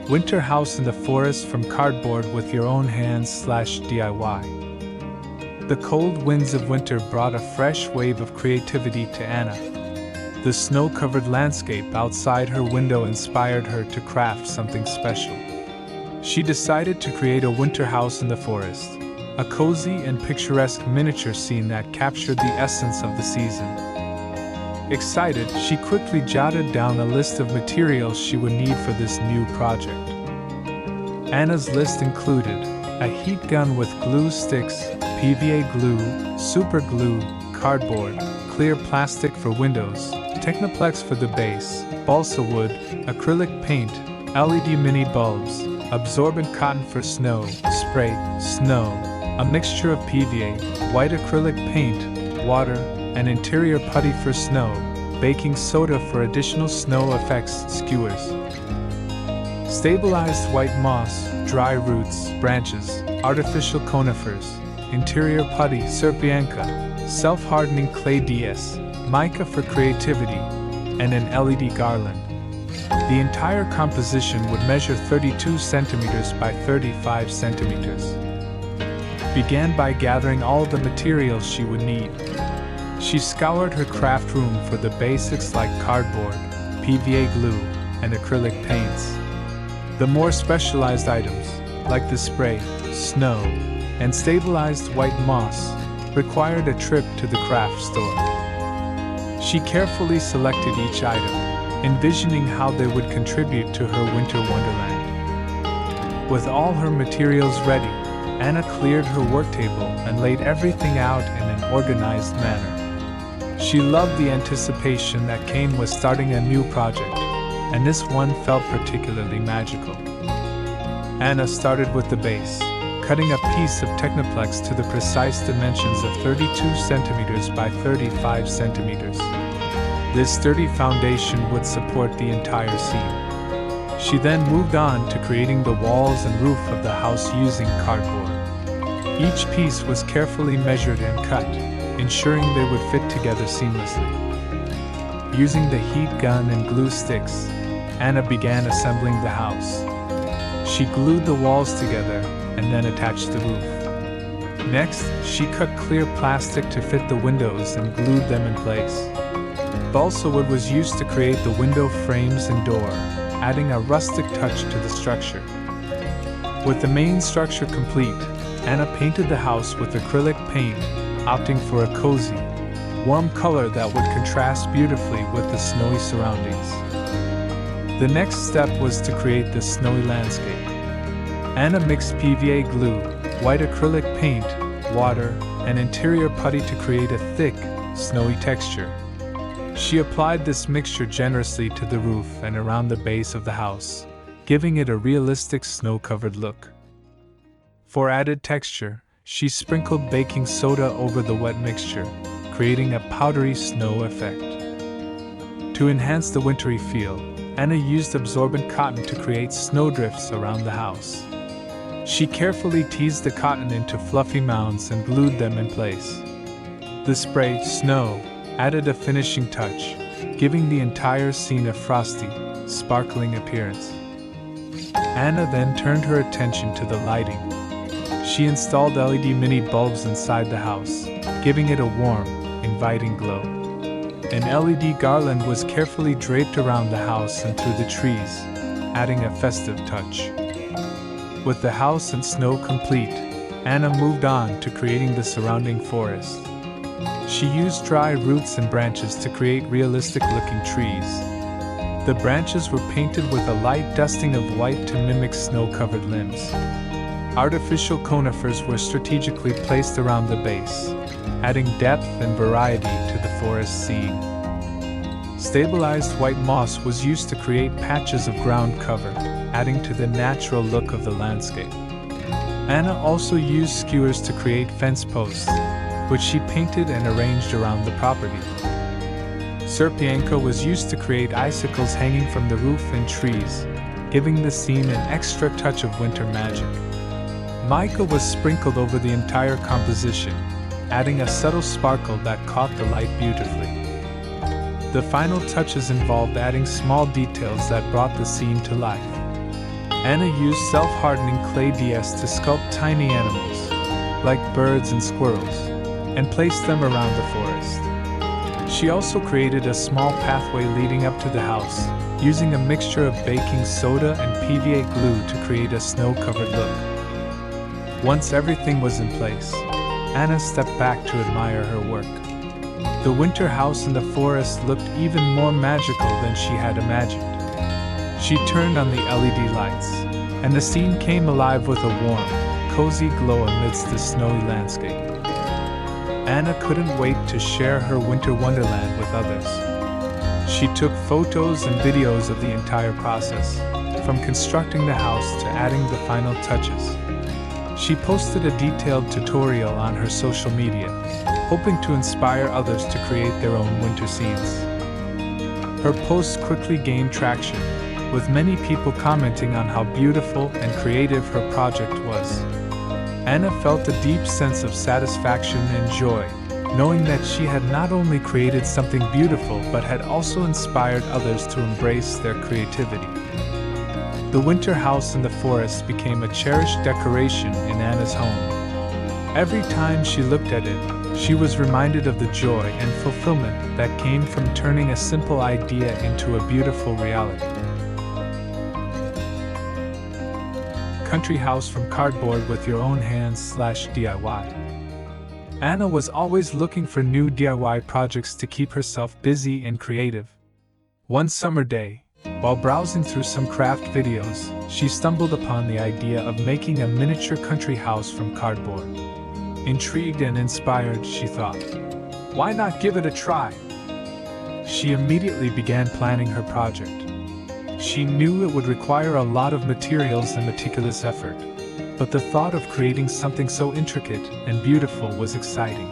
Winter House in the Forest from Cardboard with Your Own Hands/DIY. The cold winds of winter brought a fresh wave of creativity to Anna. The snow-covered landscape outside her window inspired her to craft something special. She decided to create a winter house in the forest, a cozy and picturesque miniature scene that captured the essence of the season. Excited, she quickly jotted down a list of materials she would need for this new project. Anna's list included a heat gun with glue sticks, PVA glue, super glue, cardboard, clear plastic for windows, Technoplex for the base, balsa wood, acrylic paint, LED mini bulbs, absorbent cotton for snow, spray, snow, a mixture of PVA, white acrylic paint, water, and interior putty for snow, baking soda for additional snow effects skewers. Stabilized white moss, dry roots, branches, artificial conifers, interior putty Serpianka, self-hardening clay DS, mica for creativity, and an LED garland. The entire composition would measure 32 centimeters by 35 centimeters. Began by gathering all the materials she would need. She scoured her craft room for the basics like cardboard, PVA glue, and acrylic paints. The more specialized items, like the spray, snow, and stabilized white moss, required a trip to the craft store. She carefully selected each item, envisioning how they would contribute to her winter wonderland. With all her materials ready, Anna cleared her work table and laid everything out in an organized manner. She loved the anticipation that came with starting a new project, and this one felt particularly magical. Anna started with the base, cutting a piece of Technoplex to the precise dimensions of 32 centimeters by 35 centimeters. This sturdy foundation would support the entire scene. She then moved on to creating the walls and roof of the house using cardboard. Each piece was carefully measured and cut, ensuring they would fit together seamlessly. Using the heat gun and glue sticks, Anna began assembling the house. She glued the walls together and then attached the roof. Next, she cut clear plastic to fit the windows and glued them in place. Balsa wood was used to create the window frames and door, adding a rustic touch to the structure. With the main structure complete, Anna painted the house with acrylic paint, opting for a cozy, warm color that would contrast beautifully with the snowy surroundings. The next step was to create the snowy landscape. Anna mixed PVA glue, white acrylic paint, water, and interior putty to create a thick, snowy texture. She applied this mixture generously to the roof and around the base of the house, giving it a realistic snow-covered look. For added texture, she sprinkled baking soda over the wet mixture, creating a powdery snow effect. To enhance the wintry feel, Anna used absorbent cotton to create snowdrifts around the house. She carefully teased the cotton into fluffy mounds and glued them in place. The spray, snow, added a finishing touch, giving the entire scene a frosty, sparkling appearance. Anna then turned her attention to the lighting. She installed LED mini bulbs inside the house, giving it a warm, inviting glow. An LED garland was carefully draped around the house and through the trees, adding a festive touch. With the house and snow complete, Anna moved on to creating the surrounding forest. She used dry roots and branches to create realistic-looking trees. The branches were painted with a light dusting of white to mimic snow-covered limbs. Artificial conifers were strategically placed around the base, adding depth and variety to the forest scene. Stabilized white moss was used to create patches of ground cover, adding to the natural look of the landscape. Anna also used skewers to create fence posts, which she painted and arranged around the property. Serpianka was used to create icicles hanging from the roof and trees, giving the scene an extra touch of winter magic. Mica was sprinkled over the entire composition, adding a subtle sparkle that caught the light beautifully. The final touches involved adding small details that brought the scene to life. Anna used self-hardening clay DS to sculpt tiny animals, like birds and squirrels, and placed them around the forest. She also created a small pathway leading up to the house, using a mixture of baking soda and PVA glue to create a snow-covered look. Once everything was in place, Anna stepped back to admire her work. The winter house in the forest looked even more magical than she had imagined. She turned on the LED lights, and the scene came alive with a warm, cozy glow amidst the snowy landscape. Anna couldn't wait to share her winter wonderland with others. She took photos and videos of the entire process, from constructing the house to adding the final touches. She posted a detailed tutorial on her social media, hoping to inspire others to create their own winter scenes. Her posts quickly gained traction, with many people commenting on how beautiful and creative her project was. Anna felt a deep sense of satisfaction and joy, knowing that she had not only created something beautiful but had also inspired others to embrace their creativity. The winter house in the forest became a cherished decoration in Anna's home. Every time she looked at it, she was reminded of the joy and fulfillment that came from turning a simple idea into a beautiful reality. Country house from cardboard with your own hands/DIY. Anna was always looking for new DIY projects to keep herself busy and creative. One summer day, while browsing through some craft videos, she stumbled upon the idea of making a miniature country house from cardboard. Intrigued and inspired, she thought, "Why not give it a try?" She immediately began planning her project. She knew it would require a lot of materials and meticulous effort, but the thought of creating something so intricate and beautiful was exciting.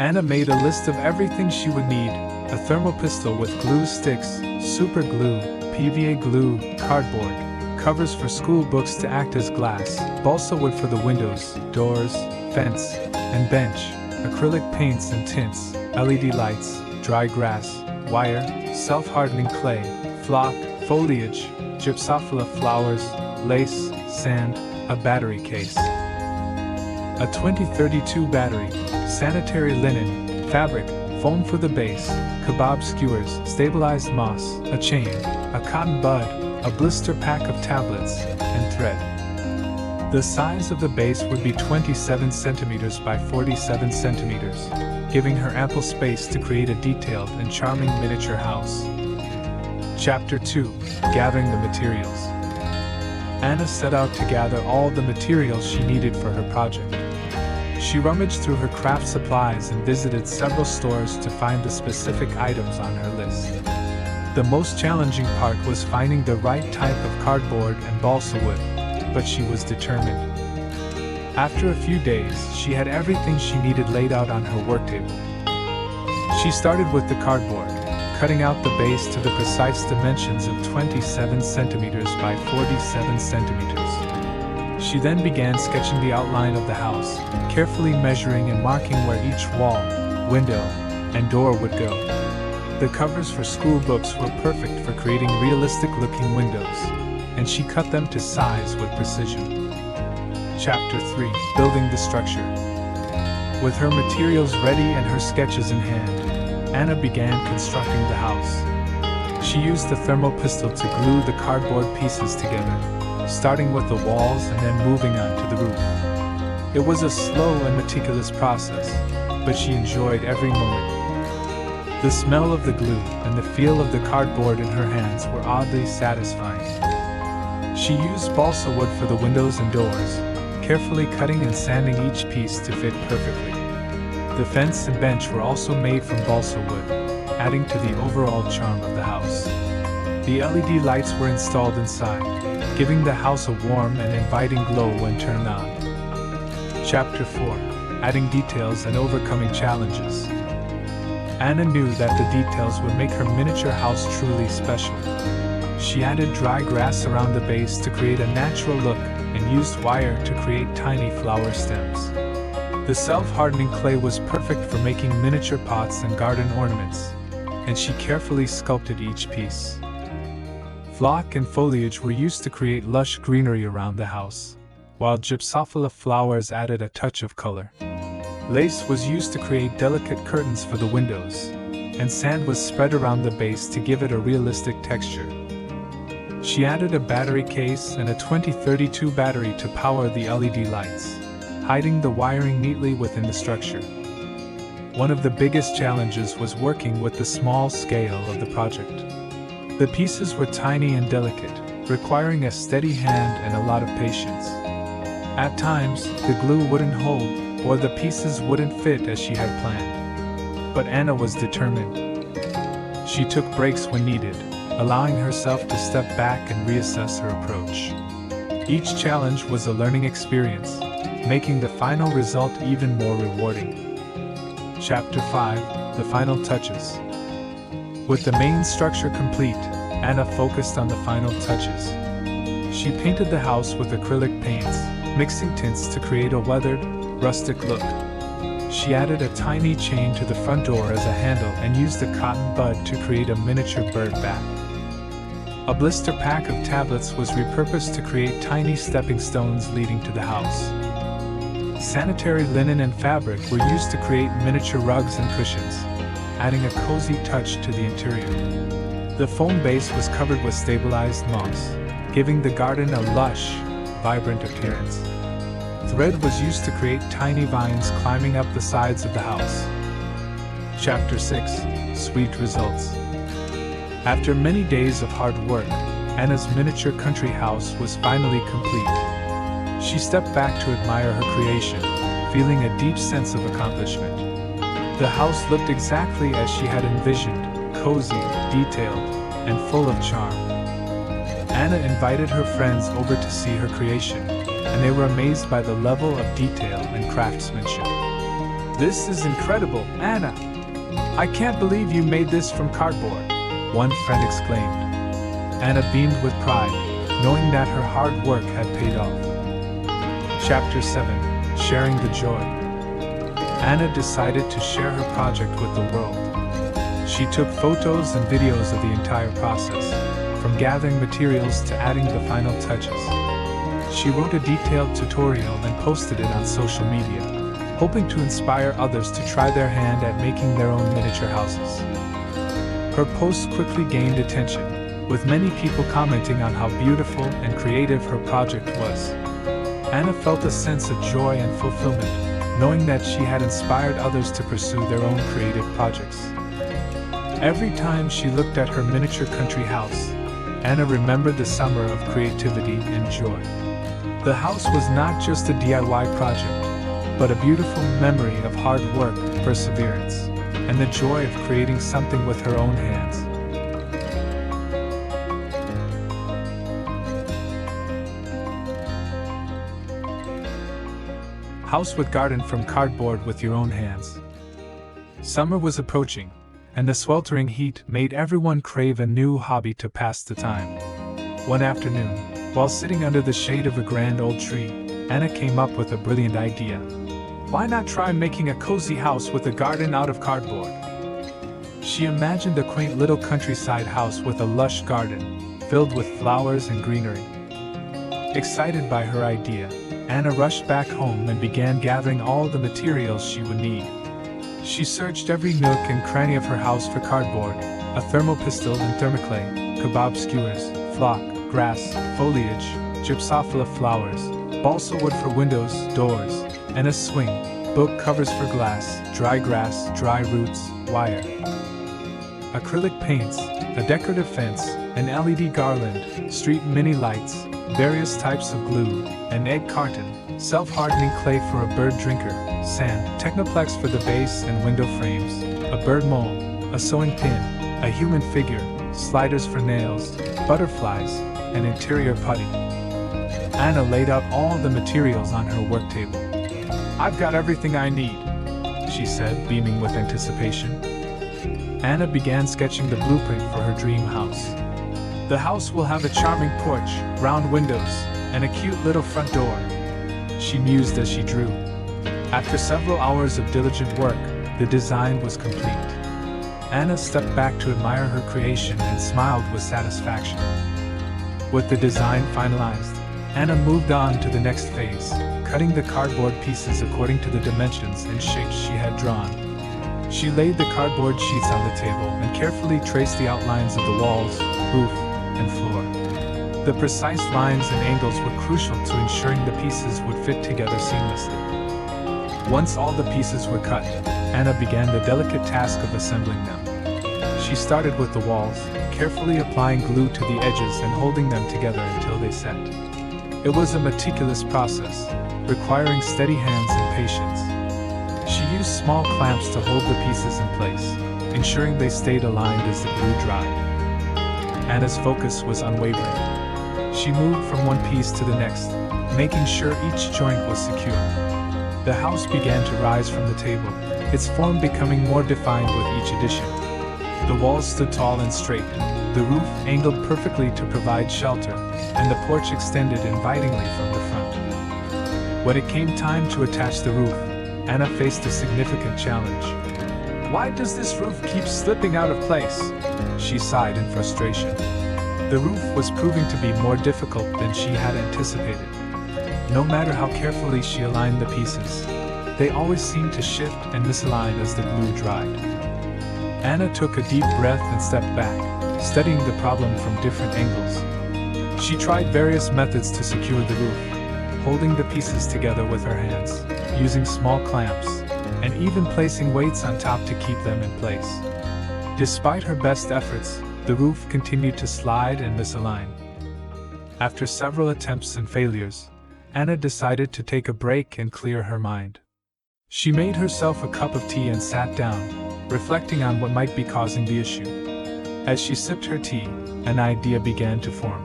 Anna made a list of everything she would need: a thermal pistol with glue sticks, super glue, PVA glue, cardboard, covers for school books to act as glass, balsa wood for the windows, doors, fence, and bench, acrylic paints and tints, LED lights, dry grass, wire, self-hardening clay, flock, foliage, gypsophila flowers, lace, sand, a battery case, a 2032 battery, sanitary linen, fabric, foam for the base, kebab skewers, stabilized moss, a chain, a cotton bud, a blister pack of tablets, and thread. The size of the base would be 27 centimeters by 47 centimeters, giving her ample space to create a detailed and charming miniature house. Chapter 2: Gathering the Materials. Anna set out to gather all the materials she needed for her project. She rummaged through her craft supplies and visited several stores to find the specific items on her list. The most challenging part was finding the right type of cardboard and balsa wood, but she was determined. After a few days, she had everything she needed laid out on her work table. She started with the cardboard, cutting out the base to the precise dimensions of 27 centimeters by 47 centimeters. She then began sketching the outline of the house, carefully measuring and marking where each wall, window, and door would go. The covers for school books were perfect for creating realistic-looking windows, and she cut them to size with precision. Chapter 3: Building the Structure. With her materials ready and her sketches in hand, Anna began constructing the house. She used the thermal pistol to glue the cardboard pieces together, starting with the walls and then moving on to the roof. It was a slow and meticulous process, but she enjoyed every moment. The smell of the glue and the feel of the cardboard in her hands were oddly satisfying. She used balsa wood for the windows and doors, carefully cutting and sanding each piece to fit perfectly. The fence and bench were also made from balsa wood, adding to the overall charm of the house. The LED lights were installed inside, giving the house a warm and inviting glow when turned on. Chapter 4: Adding Details and Overcoming Challenges. Anna knew that the details would make her miniature house truly special. She added dry grass around the base to create a natural look and used wire to create tiny flower stems. The self-hardening clay was perfect for making miniature pots and garden ornaments, and she carefully sculpted each piece. Flock and foliage were used to create lush greenery around the house, while gypsophila flowers added a touch of color. Lace was used to create delicate curtains for the windows, and sand was spread around the base to give it a realistic texture. She added a battery case and a 2032 battery to power the LED lights, hiding the wiring neatly within the structure. One of the biggest challenges was working with the small scale of the project. The pieces were tiny and delicate, requiring a steady hand and a lot of patience. At times, the glue wouldn't hold, or the pieces wouldn't fit as she had planned. But Anna was determined. She took breaks when needed, allowing herself to step back and reassess her approach. Each challenge was a learning experience, making the final result even more rewarding. Chapter 5: The Final Touches. With the main structure complete, Anna focused on the final touches. She painted the house with acrylic paints, mixing tints to create a weathered, rustic look. She added a tiny chain to the front door as a handle and used a cotton bud to create a miniature bird bath. A blister pack of tablets was repurposed to create tiny stepping stones leading to the house. Sanitary linen and fabric were used to create miniature rugs and cushions, adding a cozy touch to the interior. The foam base was covered with stabilized moss, giving the garden a lush, vibrant appearance. Thread was used to create tiny vines climbing up the sides of the house. Chapter 6: Sweet Results. After many days of hard work, Anna's miniature country house was finally complete. She stepped back to admire her creation, feeling a deep sense of accomplishment. The house looked exactly as she had envisioned, cozy, detailed, and full of charm. Anna invited her friends over to see her creation, and they were amazed by the level of detail and craftsmanship. "This is incredible, Anna! I can't believe you made this from cardboard," one friend exclaimed. Anna beamed with pride, knowing that her hard work had paid off. Chapter 7: Sharing the Joy. Anna decided to share her project with the world. She took photos and videos of the entire process, from gathering materials to adding the final touches. She wrote a detailed tutorial and posted it on social media, hoping to inspire others to try their hand at making their own miniature houses. Her posts quickly gained attention, with many people commenting on how beautiful and creative her project was. Anna felt a sense of joy and fulfillment, knowing that she had inspired others to pursue their own creative projects. Every time she looked at her miniature country house, Anna remembered the summer of creativity and joy. The house was not just a DIY project, but a beautiful memory of hard work, perseverance, and the joy of creating something with her own hands. House with garden from cardboard with your own hands. Summer was approaching, and the sweltering heat made everyone crave a new hobby to pass the time. One afternoon, while sitting under the shade of a grand old tree, Anna came up with a brilliant idea. Why not try making a cozy house with a garden out of cardboard? She imagined a quaint little countryside house with a lush garden, filled with flowers and greenery. Excited by her idea, Anna rushed back home and began gathering all the materials she would need. She searched every nook and cranny of her house for cardboard, a thermopistol and thermoclay, kebab skewers, flock, grass, foliage, gypsophila flowers, balsa wood for windows, doors, and a swing, book covers for glass, dry grass, dry roots, wire, acrylic paints, a decorative fence, an LED garland, street mini lights, various types of glue, an egg carton, self-hardening clay for a bird drinker, sand, technoplex for the base and window frames, a bird mold, a sewing pin, a human figure, sliders for nails, butterflies, and interior putty. Anna laid out all the materials on her work table. "I've got everything I need," she said, beaming with anticipation. Anna began sketching the blueprint for her dream house. The house will have a charming porch, round windows, and a cute little front door, she mused as she drew. After several hours of diligent work, the design was complete. Anna stepped back to admire her creation and smiled with satisfaction. With the design finalized, Anna moved on to the next phase, cutting the cardboard pieces according to the dimensions and shapes she had drawn. She laid the cardboard sheets on the table and carefully traced the outlines of the walls, roof, and floor. The precise lines and angles were crucial to ensuring the pieces would fit together seamlessly. Once all the pieces were cut, Anna began the delicate task of assembling them. She started with the walls, carefully applying glue to the edges and holding them together until they set. It was a meticulous process, requiring steady hands and patience. She used small clamps to hold the pieces in place, ensuring they stayed aligned as the glue dried. Anna's focus was unwavering. She moved from one piece to the next, making sure each joint was secure. The house began to rise from the table, its form becoming more defined with each addition. The walls stood tall and straight, the roof angled perfectly to provide shelter, and the porch extended invitingly from the front. When it came time to attach the roof, Anna faced a significant challenge. "Why does this roof keep slipping out of place?" she sighed in frustration. The roof was proving to be more difficult than she had anticipated. No matter how carefully she aligned the pieces, they always seemed to shift and misalign as the glue dried. Anna took a deep breath and stepped back, studying the problem from different angles. She tried various methods to secure the roof, holding the pieces together with her hands, using small clamps, and even placing weights on top to keep them in place. Despite her best efforts, the roof continued to slide and misalign. After several attempts and failures, Anna decided to take a break and clear her mind. She made herself a cup of tea and sat down, reflecting on what might be causing the issue. As she sipped her tea, an idea began to form.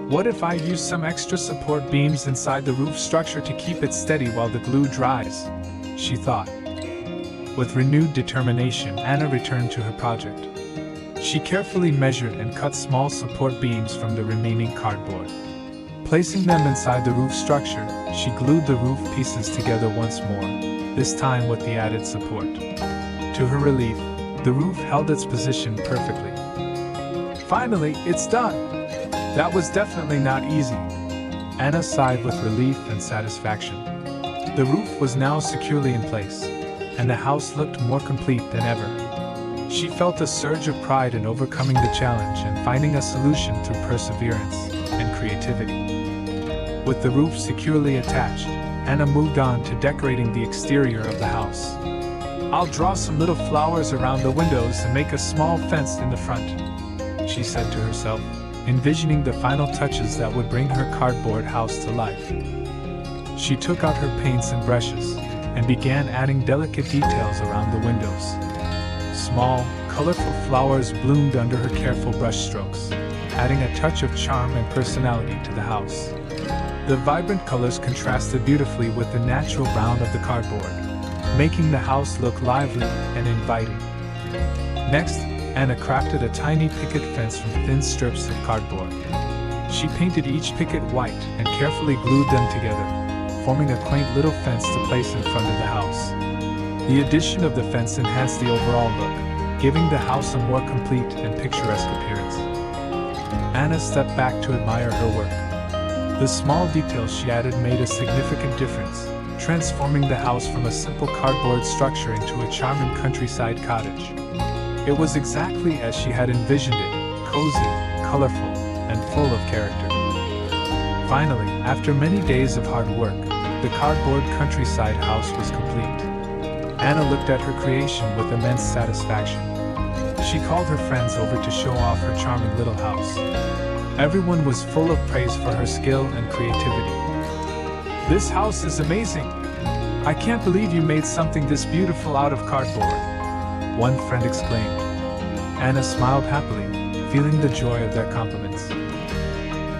What if I use some extra support beams inside the roof structure to keep it steady while the glue dries? She thought. With renewed determination, Anna returned to her project. She carefully measured and cut small support beams from the remaining cardboard. Placing them inside the roof structure, she glued the roof pieces together once more, this time with the added support. To her relief, the roof held its position perfectly. "Finally, it's done! That was definitely not easy." Anna sighed with relief and satisfaction. The roof was now securely in place, and the house looked more complete than ever. She felt a surge of pride in overcoming the challenge and finding a solution through perseverance and creativity. With the roof securely attached, Anna moved on to decorating the exterior of the house. "I'll draw some little flowers around the windows and make a small fence in the front," she said to herself, envisioning the final touches that would bring her cardboard house to life. She took out her paints and brushes and began adding delicate details around the windows. Small, colorful flowers bloomed under her careful brushstrokes, adding a touch of charm and personality to the house. The vibrant colors contrasted beautifully with the natural brown of the cardboard, making the house look lively and inviting. Next, Anna crafted a tiny picket fence from thin strips of cardboard. She painted each picket white and carefully glued them together, forming a quaint little fence to place in front of the house. The addition of the fence enhanced the overall look, giving the house a more complete and picturesque appearance. Anna stepped back to admire her work. The small details she added made a significant difference, transforming the house from a simple cardboard structure into a charming countryside cottage. It was exactly as she had envisioned it, cozy, colorful, and full of character. Finally, after many days of hard work, the cardboard countryside house was complete. Anna looked at her creation with immense satisfaction. She called her friends over to show off her charming little house. Everyone was full of praise for her skill and creativity. "This house is amazing! I can't believe you made something this beautiful out of cardboard," one friend exclaimed. Anna smiled happily, feeling the joy of their compliments.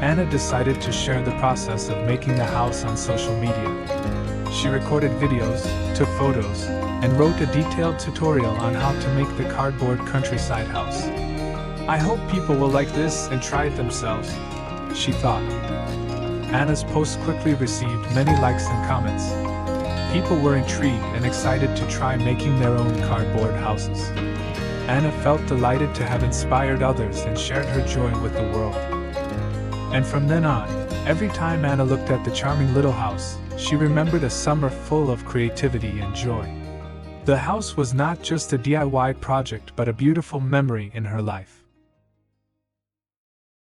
Anna decided to share the process of making the house on social media. She recorded videos, took photos, and wrote a detailed tutorial on how to make the cardboard countryside house. "I hope people will like this and try it themselves," she thought. Anna's post quickly received many likes and comments. People were intrigued and excited to try making their own cardboard houses. Anna felt delighted to have inspired others and shared her joy with the world. And from then on, every time Anna looked at the charming little house, she remembered a summer full of creativity and joy. The house was not just a DIY project but a beautiful memory in her life.